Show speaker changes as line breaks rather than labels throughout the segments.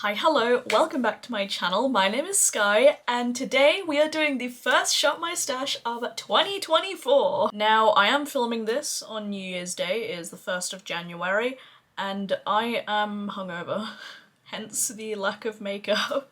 Hi, hello, welcome back to my channel. My name is Skye, and today we are doing the first Shop My Stash of 2024. Now, I am filming this on New Year's Day, it is the 1st of January, and I am hungover, hence the lack of makeup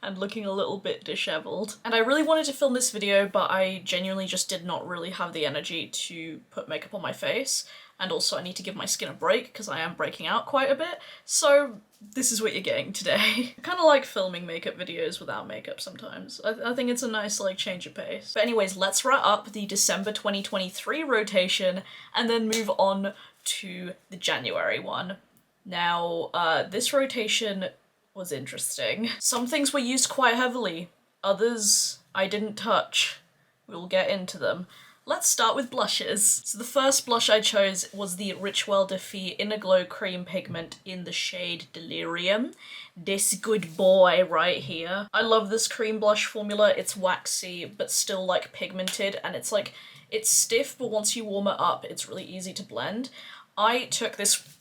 and looking a little bit disheveled. And I really wanted to film this video, but I genuinely just did not really have the energy to put makeup on my face. And also I need to give my skin a break because I am breaking out quite a bit, so this is what you're getting today. I kind of like filming makeup videos without makeup sometimes. I think it's a nice like change of pace. But anyways, let's wrap up the December 2023 rotation and then move on to the January one. Now, this rotation was interesting. Some things were used quite heavily, others I didn't touch. We'll get into them. Let's start with blushes. So the first blush I chose was the Richwell-Defee Inner Glow Cream Pigment in the shade Delirium. This good boy right here. I love this cream blush formula. It's waxy, but still like pigmented, and it's like, it's stiff, but once you warm it up, it's really easy to blend. I took this,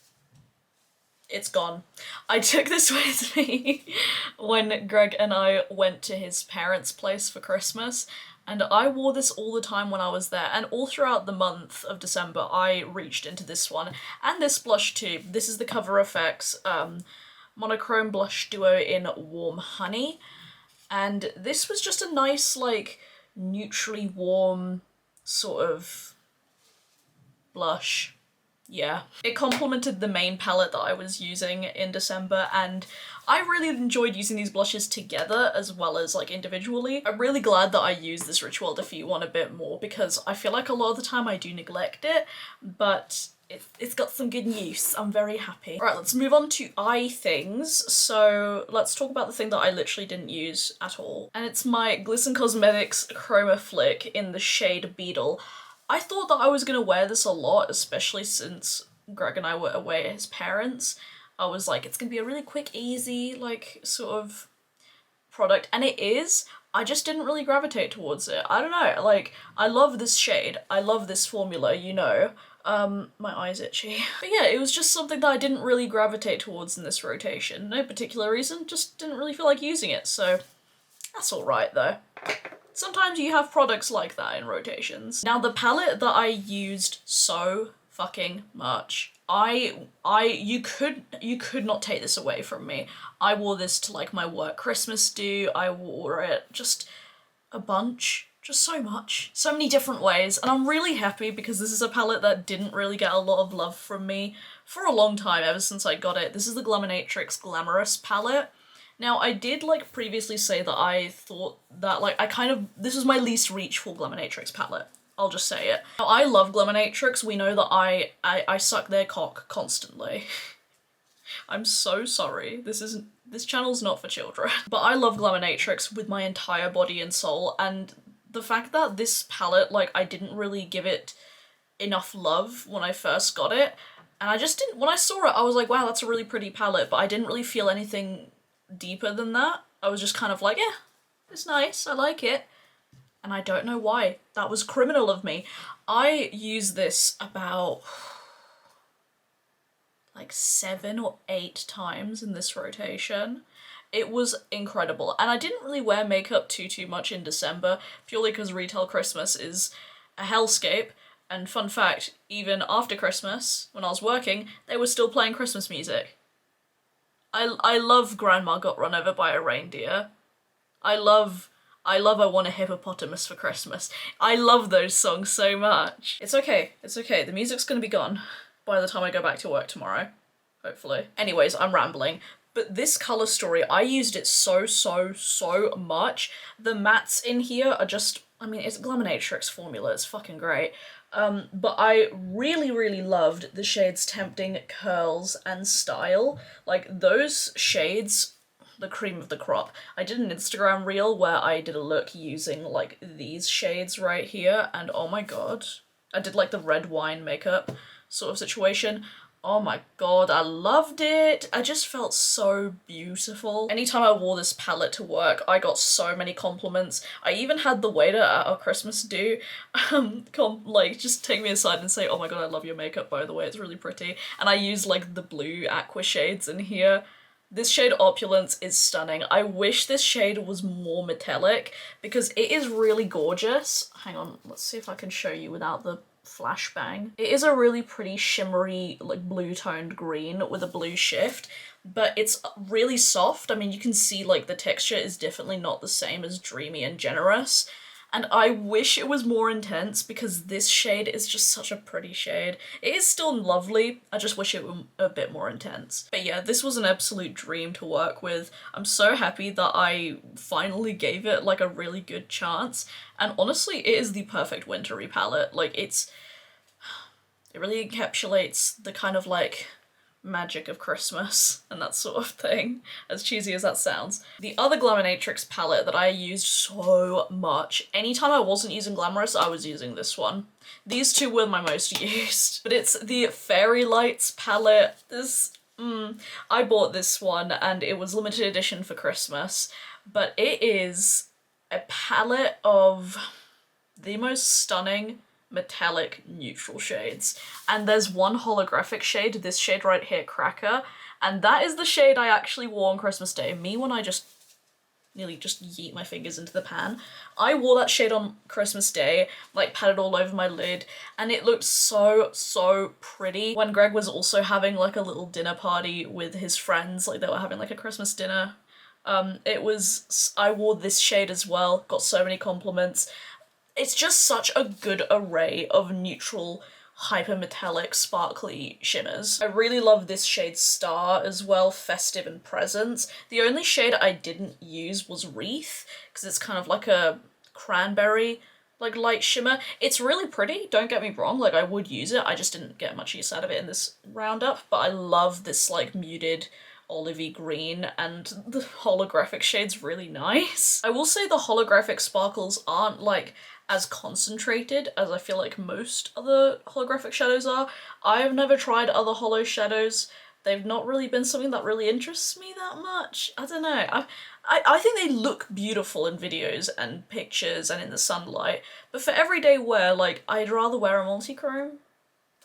it's gone. I took this with me when Greg and I went to his parents' place for Christmas. And I wore this all the time when I was there, and all throughout the month of December I reached into this one, and this blush too. This is the Cover FX Monochrome Blush Duo in Warm Honey, and this was just a nice, like, neutrally warm sort of blush. Yeah. It complemented the main palette that I was using in December, and I really enjoyed using these blushes together as well as like individually. I'm really glad that I used this Richwell-Defee one a bit more because I feel like a lot of the time I do neglect it, but it's got some good use. I'm very happy. Alright, let's move on to eye things. So let's talk about the thing that I literally didn't use at all. And it's my Glisten Cosmetics Chroma Flick in the shade Beetle. I thought that I was gonna wear this a lot, especially since Greg and I were away at his parents'. I was like, it's gonna be a really quick, easy, like, sort of product, and it is. I just didn't really gravitate towards it. I don't know, like, I love this shade, I love this formula, you know. My eye's itchy. But yeah, it was just something that I didn't really gravitate towards in this rotation. No particular reason, just didn't really feel like using it, so that's alright though. Sometimes you have products like that in rotations. Now the palette that I used so fucking much, you could not take this away from me. I wore this to like my work Christmas do, I wore it just a bunch, just so much. So many different ways, and I'm really happy because this is a palette that didn't really get a lot of love from me for a long time, ever since I got it. This is the Glaminatrix Glamorous palette. Now, I did, like, previously say that I thought that, like, this was my least reachful Glaminatrix palette. I'll just say it. Now, I love Glaminatrix. We know that I suck their cock constantly. I'm so sorry. This channel's not for children. But I love Glaminatrix with my entire body and soul, and the fact that this palette, like, I didn't really give it enough love when I first got it, and I just didn't, when I saw it, I was like, wow, that's a really pretty palette, but I didn't really feel anything deeper than that. I was just kind of like, yeah, it's nice, I like it. And I don't know why. That was criminal of me. I used this about like 7 or 8 times in this rotation. It was incredible. And I didn't really wear makeup too much in December, purely because retail Christmas is a hellscape. And fun fact, even after Christmas, when I was working, they were still playing Christmas music. I love Grandma Got Run Over by a Reindeer. I love I Want a Hippopotamus for Christmas. I love those songs so much. It's okay, the music's gonna be gone by the time I go back to work tomorrow, hopefully. Anyways, I'm rambling. But this colour story, I used it so much. The mattes in here are just, I mean, it's a Glaminatrix formula, it's fucking great. But I really loved the shades Tempting, Curls, and Style. Like, those shades, the cream of the crop. I did an Instagram reel where I did a look using, like, these shades right here, and oh my god. I did, like, the red wine makeup sort of situation. Oh my god, I loved it. I just felt so beautiful. Anytime I wore this palette to work, I got so many compliments. I even had the waiter at our Christmas do, like, just take me aside and say, oh my god, I love your makeup, by the way, it's really pretty. And I used, like, the blue aqua shades in here. This shade Opulence is stunning. I wish this shade was more metallic because it is really gorgeous. Hang on, let's see if I can show you without the flashbang. It is a really pretty shimmery, like blue toned green with a blue shift, but it's really soft. I mean, you can see like the texture is definitely not the same as Dreamy and Generous. And I wish it was more intense because this shade is just such a pretty shade. It is still lovely, I just wish it were a bit more intense. But yeah, this was an absolute dream to work with. I'm so happy that I finally gave it like a really good chance. And honestly, it is the perfect wintry palette. Like it really encapsulates the kind of like magic of Christmas and that sort of thing, as cheesy as that sounds. The other Glaminatrix palette that I used so much, anytime I wasn't using Glamorous, I was using this one. These two were my most used, but it's the Fairy Lights palette. I bought this one and it was limited edition for Christmas, but it is a palette of the most stunning metallic neutral shades, and there's one holographic shade, this shade right here, Cracker, and that is the shade I actually wore on Christmas Day. Me when I just nearly just yeet my fingers into the pan. I wore that shade on Christmas Day, like patted all over my lid, and it looked so pretty. When Greg was also having like a little dinner party with his friends, like they were having like a Christmas dinner, I wore this shade as well, got so many compliments. It's just such a good array of neutral, hyper-metallic, sparkly shimmers. I really love this shade Star as well, Festive and Presents. The only shade I didn't use was Wreath, because it's kind of like a cranberry, like light shimmer. It's really pretty, don't get me wrong, like I would use it, I just didn't get much use out of it in this roundup, but I love this like muted olivey green, and the holographic shade's really nice. I will say the holographic sparkles aren't like as concentrated as I feel like most other holographic shadows are. I have never tried other holo shadows. They've not really been something that really interests me that much. I don't know. I think they look beautiful in videos and pictures and in the sunlight, but for everyday wear, like, I'd rather wear a multi-chrome.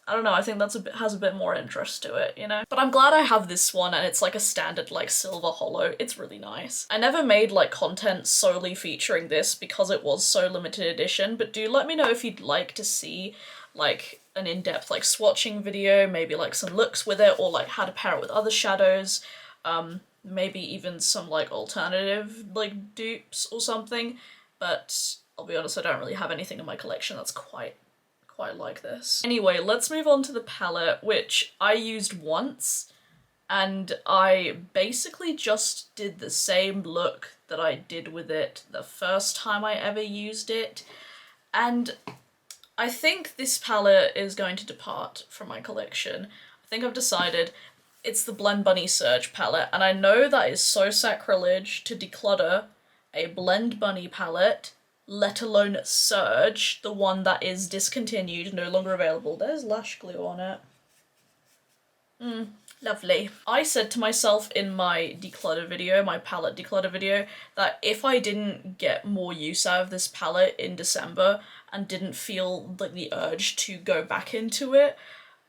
I don't know, I think that's has a bit more interest to it, you know? But I'm glad I have this one and it's like a standard like silver holo. It's really nice. I never made like content solely featuring this because it was so limited edition, but do let me know if you'd like to see like an in-depth like swatching video, maybe like some looks with it, or like how to pair it with other shadows, maybe even some like alternative like dupes or something. But I'll be honest, I don't really have anything in my collection that's quite like this. Anyway, let's move on to the palette, which I used once, and I basically just did the same look that I did with it the first time I ever used it, and I think this palette is going to depart from my collection. I think I've decided it's the Blend Bunny Surge palette, and I know that is so sacrilege to declutter a Blend Bunny palette, let alone Surge, the one that is discontinued, no longer available. There's lash glue on it. Lovely. I said to myself in my declutter video, my palette declutter video, that if I didn't get more use out of this palette in December and didn't feel like the urge to go back into it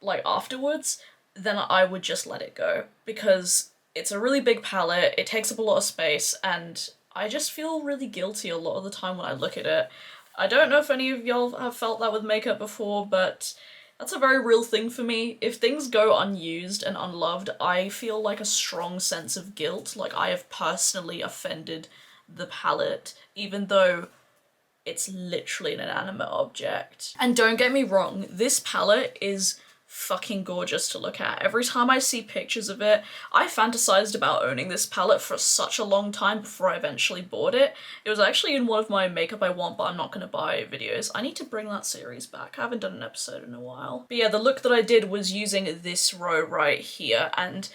like afterwards, then I would just let it go, because it's a really big palette, it takes up a lot of space, and I just feel really guilty a lot of the time when I look at it. I don't know if any of y'all have felt that with makeup before, but that's a very real thing for me. If things go unused and unloved, I feel like a strong sense of guilt, like I have personally offended the palette, even though it's literally an inanimate object. And don't get me wrong, this palette is fucking gorgeous to look at. Every time I see pictures of it, I fantasized about owning this palette for such a long time before I eventually bought it. It was actually in one of my makeup I want but I'm not gonna buy videos. I need to bring that series back. I haven't done an episode in a while. But yeah, the look that I did was using this row right here, and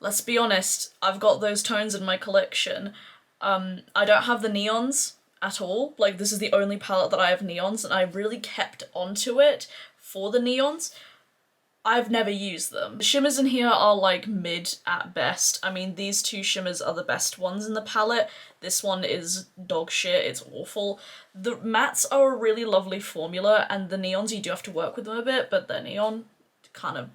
let's be honest, I've got those tones in my collection. I don't have the neons at all. Like, this is the only palette that I have neons, and I really kept onto it for the neons. I've never used them. The shimmers in here are like mid at best. I mean, these two shimmers are the best ones in the palette. This one is dog shit, it's awful. The mattes are a really lovely formula, and the neons, you do have to work with them a bit, but they're neon, kind of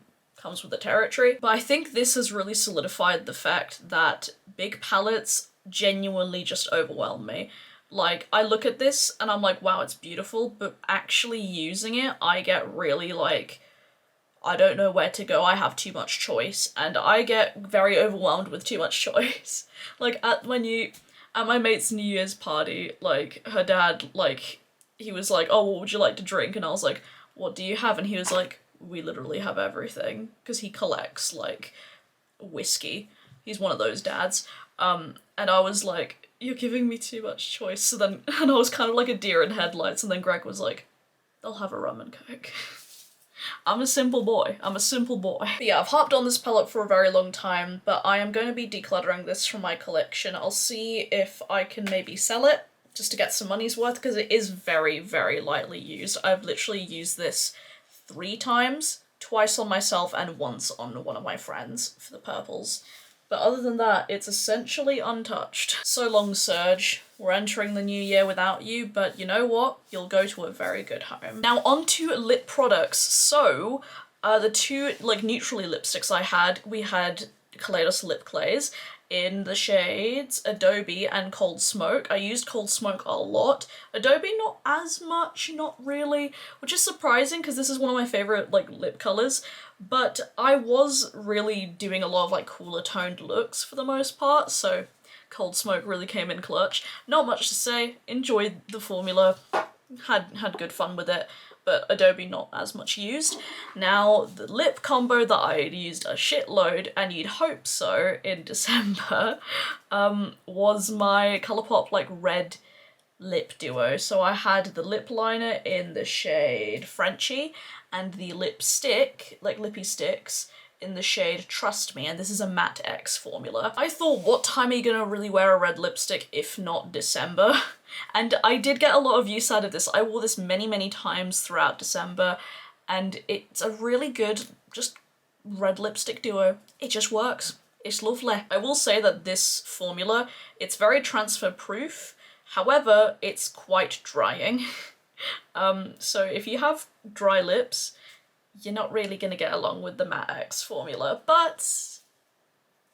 comes with the territory. But I think this has really solidified the fact that big palettes genuinely just overwhelm me. Like, I look at this and I'm like, wow, it's beautiful, but actually using it, I get really like, I don't know where to go, I have too much choice, and I get very overwhelmed with too much choice. Like, at my mate's New Year's party, like, her dad, like, he was like, oh, what would you like to drink? And I was like, what do you have? And he was like, we literally have everything, because he collects, like, whiskey. He's one of those dads. And I was like, you're giving me too much choice. So then, and I was kind of like a deer in headlights, and then Greg was like, they'll have a rum and coke. I'm a simple boy. I'm a simple boy. But yeah, I've harped on this palette for a very long time, but I am going to be decluttering this from my collection. I'll see if I can maybe sell it just to get some money's worth, because it is very, very lightly used. I've literally used this 3 times, twice on myself and once on one of my friends for the purples. But other than that, it's essentially untouched. So long, Serge. We're entering the new year without you, but you know what? You'll go to a very good home. Now on to lip products. So, the 2 like neutrally lipsticks I had, we had Kaleidos Lip Glaze in the shades Adobe and Cold Smoke. I used Cold Smoke a lot. Adobe not as much, not really, which is surprising because this is one of my favorite like lip colors. But I was really doing a lot of like cooler toned looks for the most part, so Cold Smoke really came in clutch. Not much to say, enjoyed the formula, had good fun with it, but Adobe not as much used. Now, the lip combo that I used a shitload, and you'd hope so, in December, was my Colourpop like red lip duo. So I had the lip liner in the shade Frenchie, and the lipstick, like lippy sticks, in the shade Trust Me, and this is a Matte X formula. I thought, what time are you gonna really wear a red lipstick if not December? And I did get a lot of use out of this. I wore this many, many times throughout December, and it's a really good, just red lipstick duo. It just works. It's lovely. I will say that this formula, it's very transfer proof, however, it's quite drying. So if you have dry lips, you're not really gonna get along with the Matte X formula, but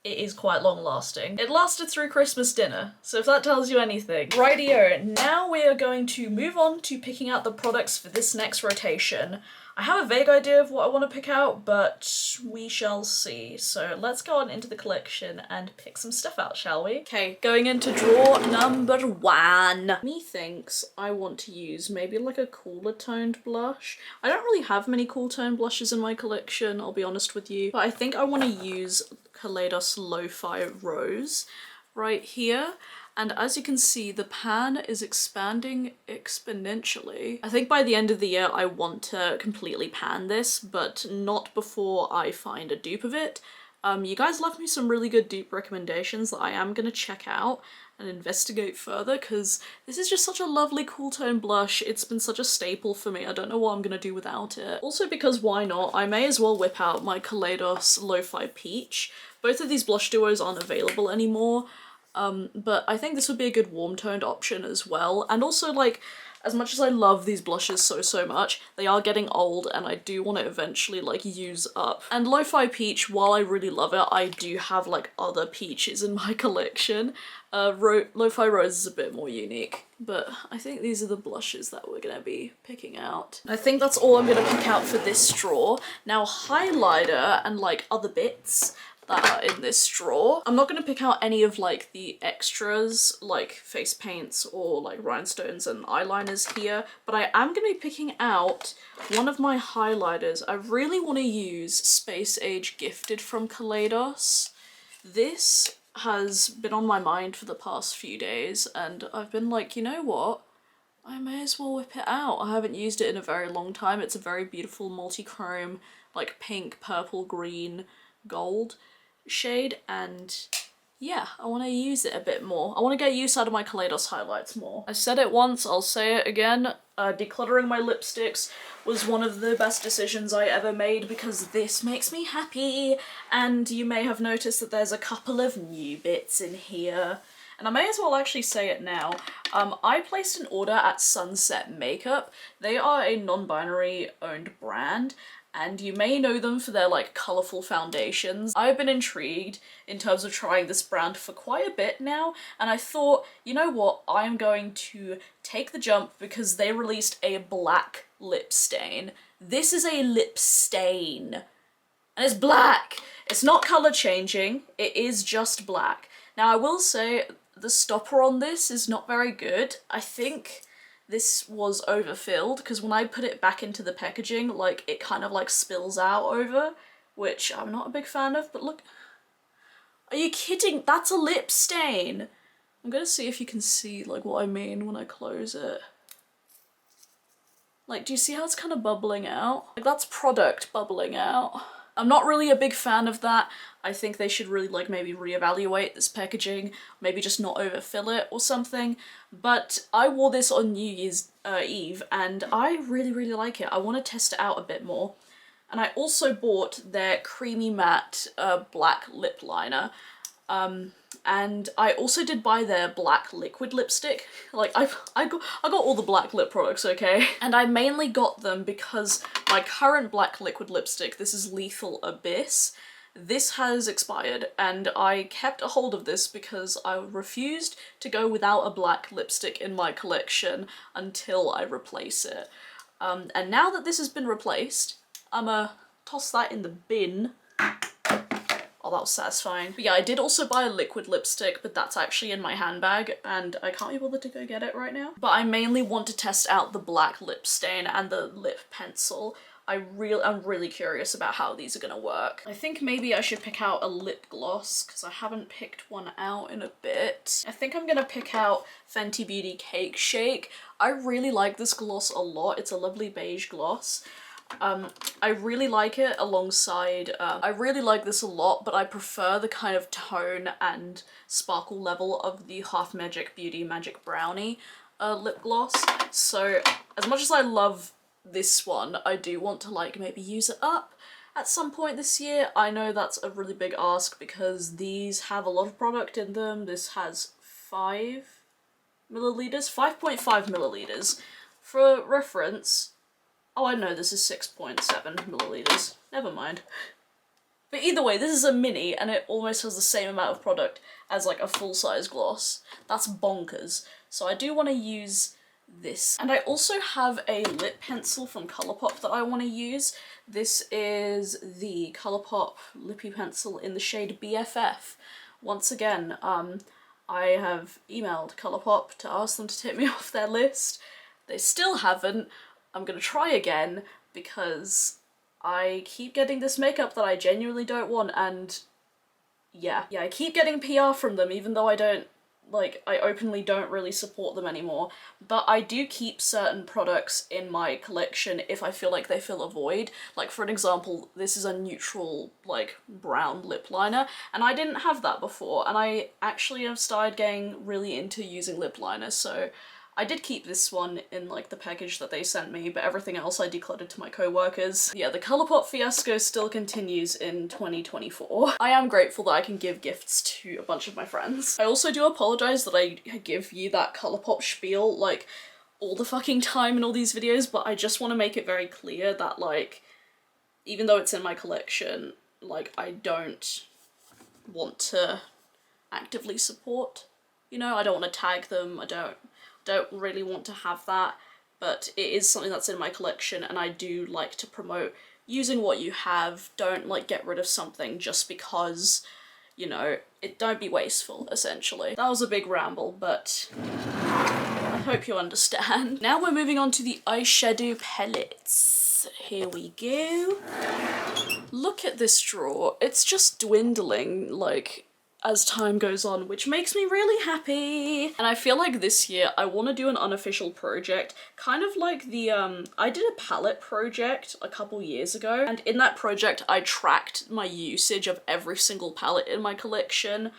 it is quite long lasting. It lasted through Christmas dinner, so if that tells you anything. Rightio, now we are going to move on to picking out the products for this next rotation. I have a vague idea of what I want to pick out, but we shall see. So let's go on into the collection and pick some stuff out, shall we? Okay, going into drawer number 1. Methinks I want to use maybe like a cooler toned blush. I don't really have many cool toned blushes in my collection, I'll be honest with you, but I think I want to use Kaleidos Lo-Fi Rose right here. And as you can see, the pan is expanding exponentially. I think by the end of the year, I want to completely pan this, but not before I find a dupe of it. You guys left me some really good dupe recommendations that I am going to check out and investigate further, because this is just such a lovely cool tone blush. It's been such a staple for me. I don't know what I'm going to do without it. Also, because why not, I may as well whip out my Kaleidos Lo-Fi Peach. Both of these blush duos aren't available anymore. But I think this would be a good warm-toned option as well. And also, like, as much as I love these blushes so much, they are getting old and I do want to eventually, like, use up. And Lo-Fi Peach, while I really love it, I do have, like, other peaches in my collection. Lo-Fi Rose is a bit more unique, but I think these are the blushes that we're gonna be picking out. I think that's all I'm gonna pick out for this drawer. Now, highlighter and, like, other bits that are in this drawer. I'm not going to pick out any of like the extras like face paints or like rhinestones and eyeliners here, but I am going to be picking out one of my highlighters. I really want to use Space Age Gifted from Kaleidos. This has been on my mind for the past few days and I've been like, you know what? I may as well whip it out. I haven't used it in a very long time. It's a very beautiful multi-chrome, like pink, purple, green, gold shade, and yeah, I want to use it a bit more. I want to get use out of my Kaleidos highlights more. I said it once, I'll say it again, decluttering my lipsticks was one of the best decisions I ever made because this makes me happy, and you may have noticed that there's a couple of new bits in here. And I may as well actually say it now. I placed an order at Sunset Makeup. They are a non-binary owned brand, and you may know them for their like colourful foundations. I've been intrigued in terms of trying this brand for quite a bit now, and I thought, you know what, I'm going to take the jump because they released a black lip stain. This is a lip stain, and it's black. It's not colour changing, it is just black. Now I will say the stopper on this is not very good. I think this was overfilled because when I put it back into the packaging, like it kind of like spills out over, which I'm not a big fan of, but look. Are you kidding? That's a lip stain. I'm gonna see if you can see like what I mean when I close it. Like, do you see how it's kind of bubbling out? Like that's product bubbling out. I'm not really a big fan of that. I think they should really like maybe reevaluate this packaging, maybe just not overfill it or something. But I wore this on New Year's Eve and I really like it. I want to test it out a bit more. And I also bought their creamy matte black lip liner. And I also did buy their black liquid lipstick. Like I got all the black lip products, okay? And I mainly got them because my current black liquid lipstick, this is Lethal Abyss, this has expired and I kept a hold of this because I refused to go without a black lipstick in my collection until I replace it. And now that this has been replaced, I'ma toss that in the bin. Oh, that was satisfying. But yeah, I did also buy a liquid lipstick, but that's actually in my handbag and I can't be bothered to go get it right now. But I mainly want to test out the black lip stain and the lip pencil. I'm really curious about how these are gonna work. I think maybe I should pick out a lip gloss because I haven't picked one out in a bit. I think I'm gonna pick out Fenty Beauty Cake Shake. I really like this gloss a lot. It's a lovely beige gloss. I really like it alongside, I really like this a lot, but I prefer the kind of tone and sparkle level of the Half Magic Beauty Magic Brownie lip gloss. So as much as I love this one, I do want to like maybe use it up at some point this year. I know that's a really big ask because these have a lot of product in them. This has 5 milliliters, 5.5 milliliters. For reference, oh, I know this is 6.7 milliliters. Never mind. But either way, this is a mini and it almost has the same amount of product as like a full-size gloss. That's bonkers. So I do want to use this. And I also have a lip pencil from Colourpop that I want to use. This is the Colourpop lippy pencil in the shade BFF. Once again, I have emailed Colourpop to ask them to take me off their list. They still haven't. I'm gonna try again because I keep getting this makeup that I genuinely don't want, and yeah, I keep getting PR from them even though I don't, like, I openly don't really support them anymore. But I do keep certain products in my collection if I feel like they fill a void. Like, for an example, this is a neutral, like, brown lip liner, and I didn't have that before, and I actually have started getting really into using lip liners, so I did keep this one in like the package that they sent me, but everything else I decluttered to my co-workers. Yeah, the Colourpop fiasco still continues in 2024. I am grateful that I can give gifts to a bunch of my friends. I also do apologize that I give you that Colourpop spiel like all the fucking time in all these videos, but I just want to make it very clear that like, even though it's in my collection, like I don't want to actively support, you know, I don't want to tag them, I don't really want to have that, but it is something that's in my collection and I do like to promote using what you have. Don't like get rid of something just because, you know, don't be wasteful, essentially. That was a big ramble, but I hope you understand. Now we're moving on to the eyeshadow palettes. Here we go. Look at this drawer. It's just dwindling, like, as time goes on, which makes me really happy. And I feel like this year I want to do an unofficial project, kind of like the, I did a palette project a couple years ago, and in that project I tracked my usage of every single palette in my collection,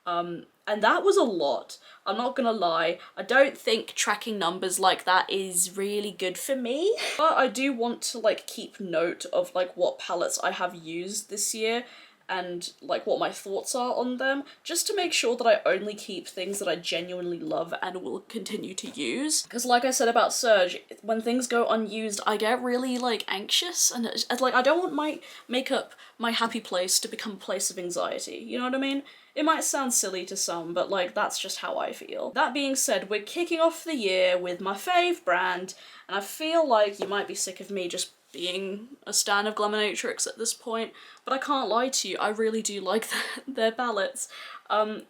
and that was a lot. I'm not gonna lie, I don't think tracking numbers like that is really good for me, but I do want to like keep note of like what palettes I have used this year, and like what my thoughts are on them, just to make sure that I only keep things that I genuinely love and will continue to use. Because like I said about Surge, when things go unused, I get really like anxious, and like I don't want my makeup, my happy place, to become a place of anxiety, you know what I mean? It might sound silly to some, but like that's just how I feel. That being said, we're kicking off the year with my fave brand, and I feel like you might be sick of me just being a stan of Glaminatrix at this point, but I can't lie to you, I really do like their palettes.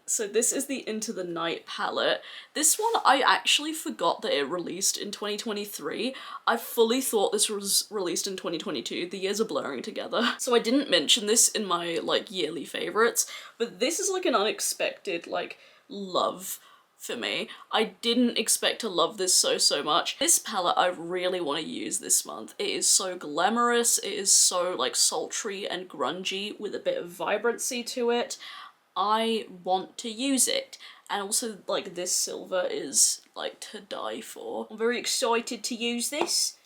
So this is the Into the Night palette. This one, I actually forgot that it released in 2023. I fully thought this was released in 2022. The years are blurring together. So I didn't mention this in my like yearly favorites, but this is like an unexpected like love for me. I didn't expect to love this so much. This palette I really want to use this month. It is so glamorous, it is so like sultry and grungy with a bit of vibrancy to it. I want to use it. And also like this silver is like to die for. I'm very excited to use this.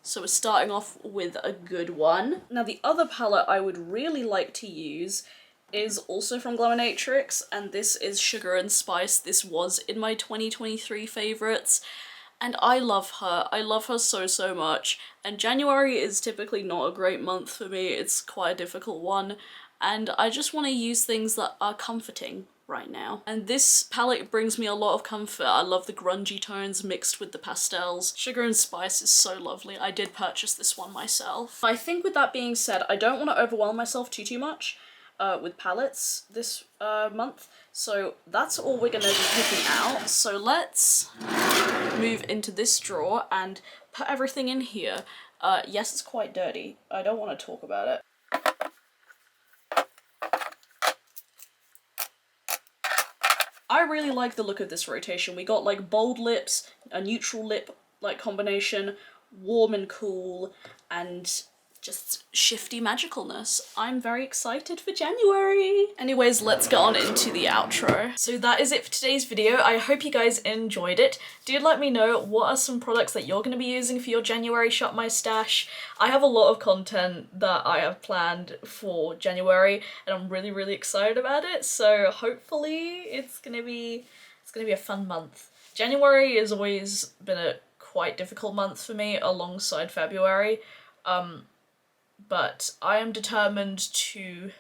So we're starting off with a good one. Now the other palette I would really like to use is also from Glaminatrix, and this is Sugar and Spice. This was in my 2023 favourites, and I love her. I love her so much, and January is typically not a great month for me. It's quite a difficult one, and I just want to use things that are comforting right now. And this palette brings me a lot of comfort. I love the grungy tones mixed with the pastels. Sugar and Spice is so lovely. I did purchase this one myself. I think with that being said, I don't want to overwhelm myself too much with palettes this month, so that's all we're gonna be picking out. So let's move into this drawer and put everything in here. Yes, it's quite dirty. I don't want to talk about it. I really like the look of this rotation. We got like bold lips, a neutral lip like combination, warm and cool, and just shifty magicalness. I'm very excited for January. Anyways, let's get on into the outro. So that is it for today's video. I hope you guys enjoyed it. Do let me know what are some products that you're going to be using for your January Shop My Stash. I have a lot of content that I have planned for January, and I'm really excited about it. So hopefully it's gonna be a fun month. January has always been a quite difficult month for me alongside February. But I am determined to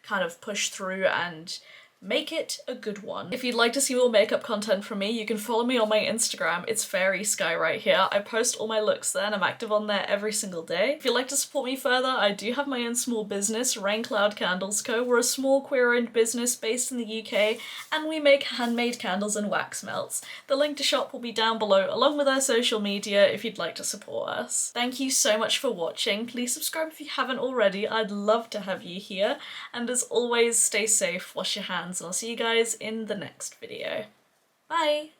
kind of push through and make it a good one. If you'd like to see more makeup content from me, you can follow me on my Instagram. It's faerie.skye right here. I post all my looks there and I'm active on there every single day. If you'd like to support me further, I do have my own small business, Rain Cloud Candles Co. We're a small queer-owned business based in the UK, and we make handmade candles and wax melts. The link to shop will be down below, along with our social media if you'd like to support us. Thank you so much for watching. Please subscribe if you haven't already. I'd love to have you here. And as always, stay safe, wash your hands, and I'll see you guys in the next video. Bye!